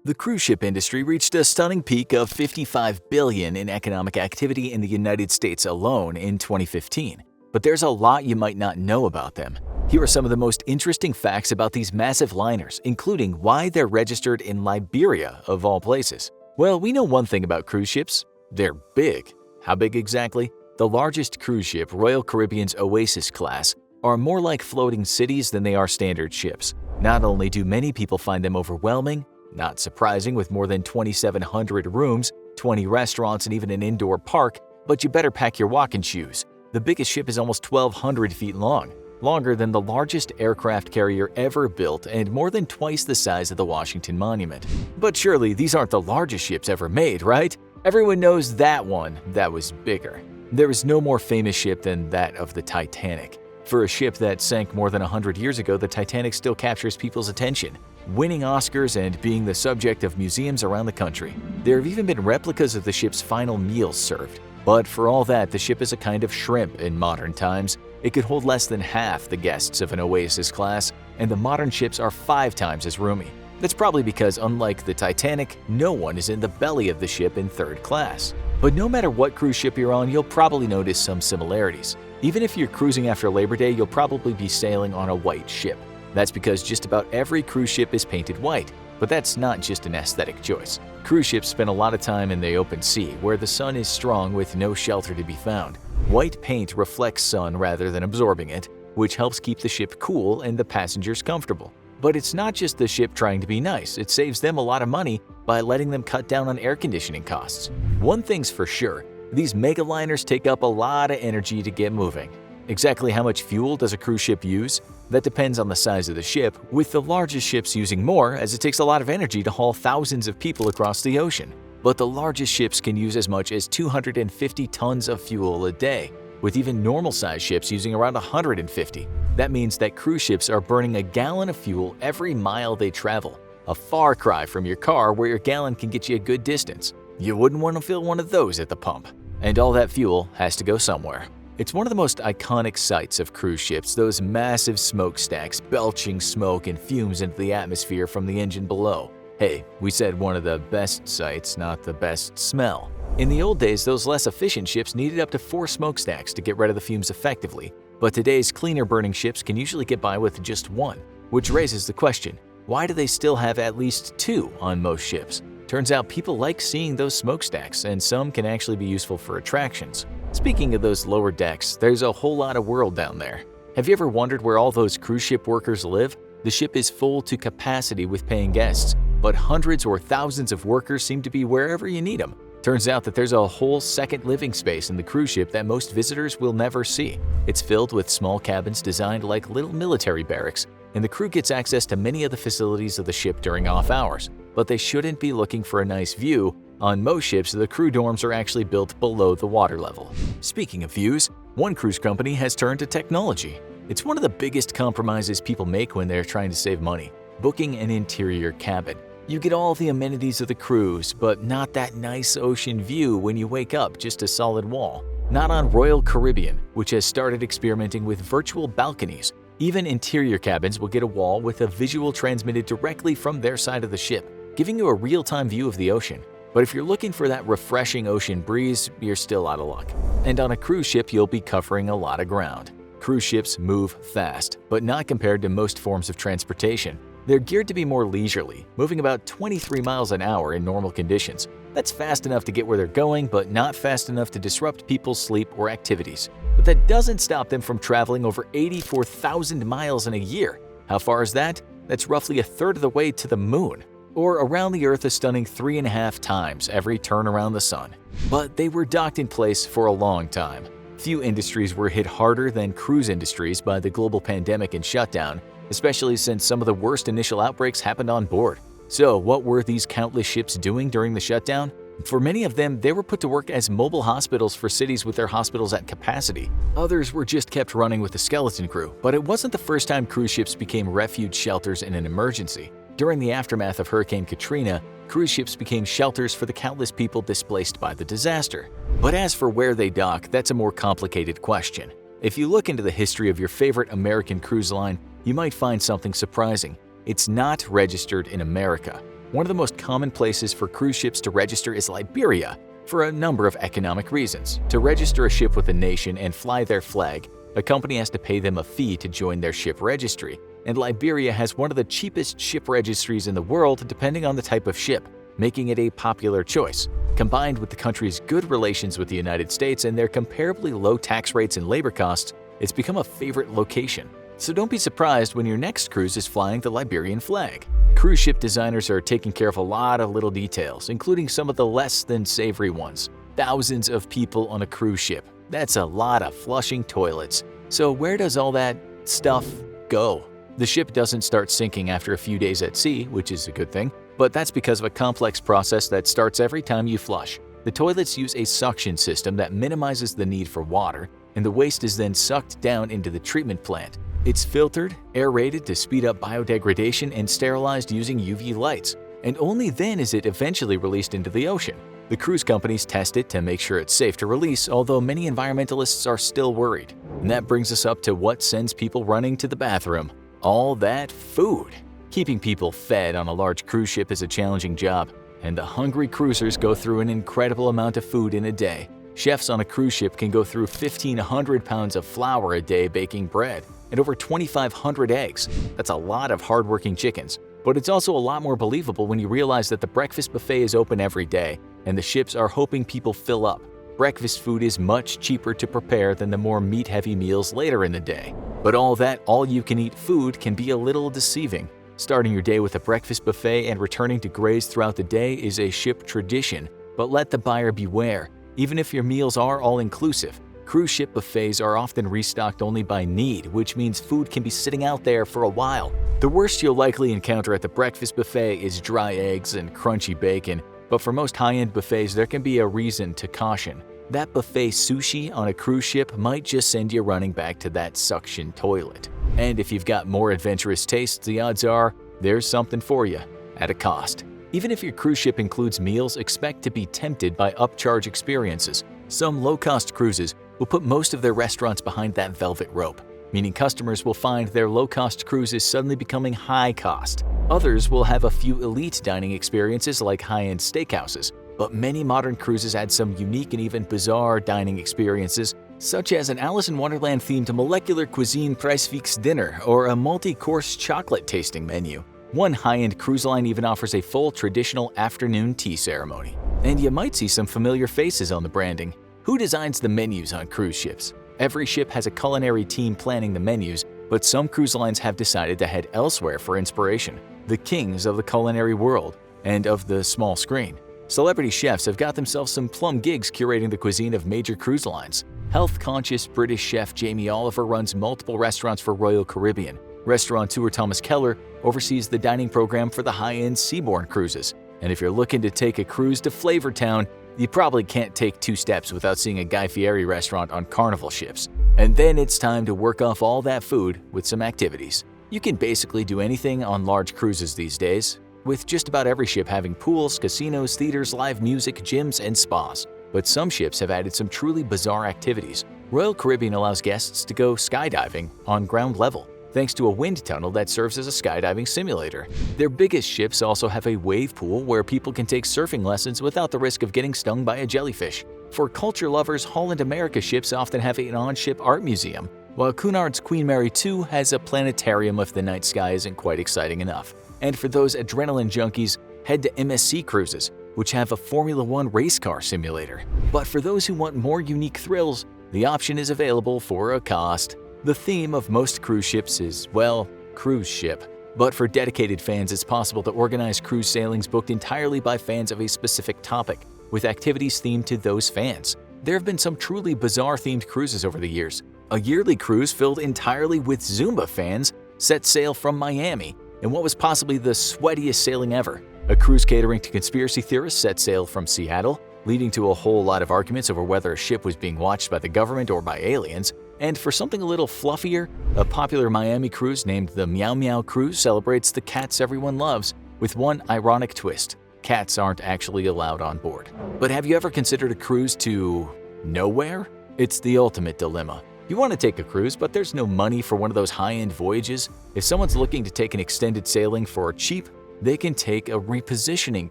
The cruise ship industry reached a stunning peak of $55 billion in economic activity in the United States alone in 2015. But there's a lot you might not know about them. Here are some of the most interesting facts about these massive liners, including why they're registered in Liberia, of all places. Well, we know one thing about cruise ships. They're big. How big exactly? The largest cruise ship, Royal Caribbean's Oasis class, are more like floating cities than they are standard ships. Not only do many people find them overwhelming, not surprising with more than 2,700 rooms, 20 restaurants, and even an indoor park, but you better pack your walking shoes. The biggest ship is almost 1,200 feet long, longer than the largest aircraft carrier ever built and more than twice the size of the Washington Monument. But surely these aren't the largest ships ever made, right? Everyone knows that one that was bigger. There is no more famous ship than that of the Titanic. For a ship that sank more than 100 years ago, the Titanic still captures people's attention, winning Oscars and being the subject of museums around the country. There have even been replicas of the ship's final meals served. But for all that, the ship is a kind of shrimp in modern times. It could hold less than half the guests of an Oasis class, and the modern ships are 5 times as roomy. That's probably because, unlike the Titanic, no one is in the belly of the ship in third class. But no matter what cruise ship you're on, you'll probably notice some similarities. Even if you're cruising after Labor Day, you'll probably be sailing on a white ship. That's because just about every cruise ship is painted white. But that's not just an aesthetic choice. Cruise ships spend a lot of time in the open sea, where the sun is strong with no shelter to be found. White paint reflects sun rather than absorbing it, which helps keep the ship cool and the passengers comfortable. But it's not just the ship trying to be nice, it saves them a lot of money by letting them cut down on air conditioning costs. One thing's for sure, these megaliners take up a lot of energy to get moving. Exactly how much fuel does a cruise ship use? That depends on the size of the ship, with the largest ships using more as it takes a lot of energy to haul thousands of people across the ocean. But the largest ships can use as much as 250 tons of fuel a day, with even normal-sized ships using around 150. That means that cruise ships are burning a gallon of fuel every mile they travel, a far cry from your car where your gallon can get you a good distance. You wouldn't want to fill one of those at the pump. And all that fuel has to go somewhere. It's one of the most iconic sights of cruise ships, those massive smokestacks belching smoke and fumes into the atmosphere from the engine below. Hey, we said one of the best sights, not the best smell. In the old days, those less efficient ships needed up to 4 smokestacks to get rid of the fumes effectively, but today's cleaner-burning ships can usually get by with just 1, which raises the question, why do they still have at least 2 on most ships? Turns out people like seeing those smokestacks, and some can actually be useful for attractions. Speaking of those lower decks, there's a whole lot of world down there. Have you ever wondered where all those cruise ship workers live? The ship is full to capacity with paying guests, but hundreds or thousands of workers seem to be wherever you need them. Turns out that there's a whole second living space in the cruise ship that most visitors will never see. It's filled with small cabins designed like little military barracks, and the crew gets access to many of the facilities of the ship during off hours. But they shouldn't be looking for a nice view. On most ships, the crew dorms are actually built below the water level. Speaking of views, one cruise company has turned to technology. It's one of the biggest compromises people make when they're trying to save money: booking an interior cabin. You get all the amenities of the cruise, but not that nice ocean view when you wake up, just a solid wall. Not on Royal Caribbean, which has started experimenting with virtual balconies. Even interior cabins will get a wall with a visual transmitted directly from their side of the ship, giving you a real-time view of the ocean. But if you're looking for that refreshing ocean breeze, you're still out of luck. And on a cruise ship, you'll be covering a lot of ground. Cruise ships move fast, but not compared to most forms of transportation. They're geared to be more leisurely, moving about 23 miles an hour in normal conditions. That's fast enough to get where they're going, but not fast enough to disrupt people's sleep or activities. But that doesn't stop them from traveling over 84,000 miles in a year. How far is that? That's roughly a third of the way to the moon, or around the Earth a stunning 3.5 times every turn around the sun. But they were docked in place for a long time. Few industries were hit harder than cruise industries by the global pandemic and shutdown, especially since some of the worst initial outbreaks happened on board. So what were these countless ships doing during the shutdown? For many of them, they were put to work as mobile hospitals for cities with their hospitals at capacity. Others were just kept running with a skeleton crew, but it wasn't the first time cruise ships became refuge shelters in an emergency. During the aftermath of Hurricane Katrina, cruise ships became shelters for the countless people displaced by the disaster. But as for where they dock, that's a more complicated question. If you look into the history of your favorite American cruise line, you might find something surprising. It's not registered in America. One of the most common places for cruise ships to register is Liberia, for a number of economic reasons. To register a ship with a nation and fly their flag, a company has to pay them a fee to join their ship registry, and Liberia has one of the cheapest ship registries in the world depending on the type of ship, making it a popular choice. Combined with the country's good relations with the United States and their comparably low tax rates and labor costs, it's become a favorite location. So don't be surprised when your next cruise is flying the Liberian flag. Cruise ship designers are taking care of a lot of little details, including some of the less than savory ones. Thousands of people on a cruise ship. That's a lot of flushing toilets. So where does all that stuff go? The ship doesn't start sinking after a few days at sea, which is a good thing, but that's because of a complex process that starts every time you flush. The toilets use a suction system that minimizes the need for water, and the waste is then sucked down into the treatment plant. It's filtered, aerated to speed up biodegradation, and sterilized using UV lights, and only then is it eventually released into the ocean. The cruise companies test it to make sure it's safe to release, although many environmentalists are still worried. And that brings us up to what sends people running to the bathroom: all that food. Keeping people fed on a large cruise ship is a challenging job, and the hungry cruisers go through an incredible amount of food in a day. Chefs on a cruise ship can go through 1,500 pounds of flour a day baking bread, and over 2,500 eggs. That's a lot of hardworking chickens. But it's also a lot more believable when you realize that the breakfast buffet is open every day, and the ships are hoping people fill up. Breakfast food is much cheaper to prepare than the more meat-heavy meals later in the day. But all that all-you-can-eat food can be a little deceiving. Starting your day with a breakfast buffet and returning to graze throughout the day is a ship tradition, but let the buyer beware. Even if your meals are all-inclusive, cruise ship buffets are often restocked only by need, which means food can be sitting out there for a while. The worst you'll likely encounter at the breakfast buffet is dry eggs and crunchy bacon, but for most high-end buffets there can be a reason to caution. That buffet sushi on a cruise ship might just send you running back to that suction toilet. And if you've got more adventurous tastes, the odds are there's something for you at a cost. Even if your cruise ship includes meals, expect to be tempted by upcharge experiences. Some low-cost cruises will put most of their restaurants behind that velvet rope, meaning customers will find their low-cost cruises suddenly becoming high-cost. Others will have a few elite dining experiences like high-end steakhouses, but many modern cruises add some unique and even bizarre dining experiences, such as an Alice in Wonderland-themed molecular cuisine price-fixe dinner or a multi-course chocolate tasting menu. One high-end cruise line even offers a full traditional afternoon tea ceremony. And you might see some familiar faces on the branding. Who designs the menus on cruise ships? Every ship has a culinary team planning the menus, but some cruise lines have decided to head elsewhere for inspiration. The kings of the culinary world and of the small screen. Celebrity chefs have got themselves some plum gigs curating the cuisine of major cruise lines. Health-conscious British chef Jamie Oliver runs multiple restaurants for Royal Caribbean. Restaurateur Thomas Keller oversees the dining program for the high-end Seabourn cruises. And if you're looking to take a cruise to Flavor Town, you probably can't take 2 steps without seeing a Guy Fieri restaurant on Carnival ships. And then it's time to work off all that food with some activities. You can basically do anything on large cruises these days, with just about every ship having pools, casinos, theaters, live music, gyms, and spas. But some ships have added some truly bizarre activities. Royal Caribbean allows guests to go skydiving on ground level, thanks to a wind tunnel that serves as a skydiving simulator. Their biggest ships also have a wave pool where people can take surfing lessons without the risk of getting stung by a jellyfish. For culture lovers, Holland America ships often have an on-ship art museum, while Cunard's Queen Mary 2 has a planetarium if the night sky isn't quite exciting enough. And for those adrenaline junkies, head to MSC Cruises, which have a Formula One race car simulator. But for those who want more unique thrills, the option is available for a cost. The theme of most cruise ships is, well, cruise ship. But for dedicated fans, it's possible to organize cruise sailings booked entirely by fans of a specific topic, with activities themed to those fans. There have been some truly bizarre-themed cruises over the years. A yearly cruise filled entirely with Zumba fans set sail from Miami in what was possibly the sweatiest sailing ever. A cruise catering to conspiracy theorists set sail from Seattle, leading to a whole lot of arguments over whether a ship was being watched by the government or by aliens. And for something a little fluffier, a popular Miami cruise named the Meow Meow Cruise celebrates the cats everyone loves, with one ironic twist: cats aren't actually allowed on board. But have you ever considered a cruise to nowhere? It's the ultimate dilemma. You want to take a cruise, but there's no money for one of those high-end voyages. If someone's looking to take an extended sailing for cheap, They can take a repositioning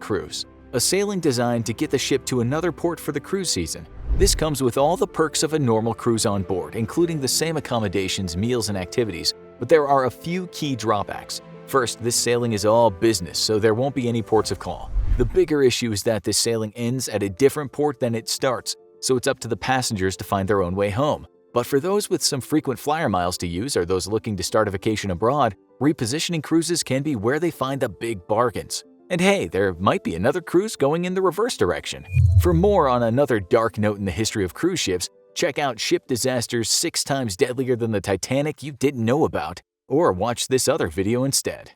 cruise, a sailing designed to get the ship to another port for the cruise season. This comes with all the perks of a normal cruise on board, including the same accommodations, meals, and activities, but there are a few key drawbacks. First, this sailing is all business, so there won't be any ports of call. The bigger issue is that this sailing ends at a different port than it starts, so it's up to the passengers to find their own way home. But for those with some frequent flyer miles to use or those looking to start a vacation abroad, repositioning cruises can be where they find the big bargains. And hey, there might be another cruise going in the reverse direction. For more on another dark note in the history of cruise ships, check out Ship Disasters 6 Times Deadlier Than the Titanic You Didn't Know About, or watch this other video instead.